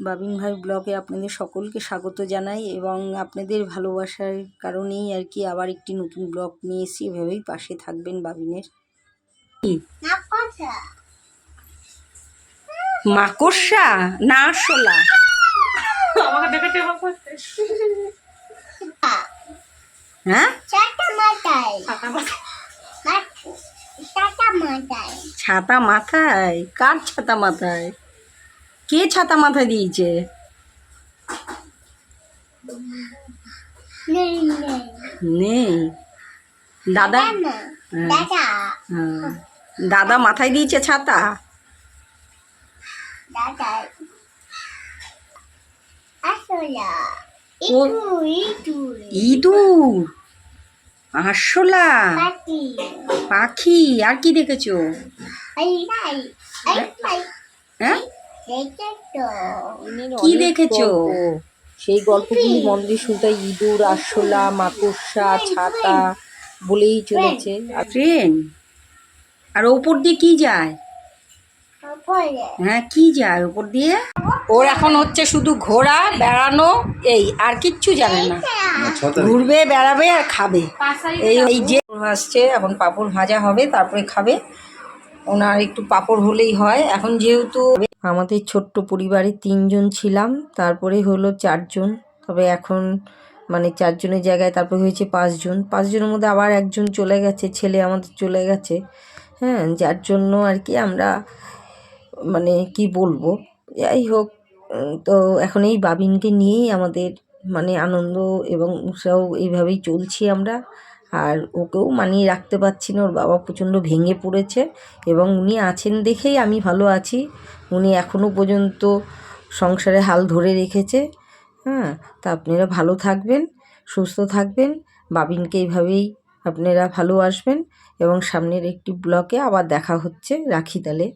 বাবিন ভাই ব্লগে আপনাদের সকলকে স্বাগত জানাই এবং আপনাদের ভালোবাসার কারণেই আর কি আবার একটি নতুন ব্লগ নিয়ে এসেছি। এভাবেই পাশে থাকবেন বাবিনের। মাকড়সা না আরশোলা? হ্যাঁ, ছাতা মাথায়? কার ছাতা মাথায়? কে ছাতা মাথায় দিয়েছে? নেই। দাদা? দাদা মাথায় দিয়েছে ছাতা? ইঁদুর, আরশোলা, পাখি। আর কি দেখেছো? হ্যাঁ, কি দেখেছো? সেই গল্পগুলি মন্দির শুনতে ইঁদুর, আরশোলা, মাকড়সা, ছাতা বলেই চলেছে। আর ট্রেন, আর ওপর দিয়ে কি যায়? হ্যাঁ, কি যায় ওপর দিয়ে? ওর এখন হচ্ছে শুধু ঘোরা, বেড়ানো, এই আর কিচ্ছু জানে না। ঘুরবে, বেড়াবে আর খাবে। এই যে আসছে, এখন পাঁপড় ভাজা হবে, তারপরে খাবে। ওনার একটু পাঁপড় হলেই হয়। এখন যেহেতু আমাদের ছোট্ট পরিবারে 3 জন ছিলাম, তারপরে হলো 4 জন, তবে এখন মানে 4 জনের জায়গায় তারপরে হয়েছে 5 জন। 5 জনের মধ্যে আবার একজন চলে গেছে, ছেলে আমাদের চলে গেছে। হ্যাঁ, যার জন্য আর কি আমরা মানে কি বলবো, যাই হোক। তো এখন এই বাবিনকে নিয়েই আমাদের মানে আনন্দ এবং উৎসাহ, এইভাবেই চলছি আমরা। আর ওকেও মানিয়ে রাখতে পারছি না, ওর বাবা প্রচণ্ড ভেঙে পড়েছে এবং উনি আছেন দেখেই আমি ভালো আছি। উনি এখনও পর্যন্ত সংসারে হাল ধরে রেখেছে। হ্যাঁ, তা আপনারা ভালো থাকবেন, সুস্থ থাকবেন, বাবিনকে এইভাবেই আপনারা ভালোবাসবেন এবং সামনের একটি ব্লগে আবার দেখা হচ্ছে। রাখি তাহলে।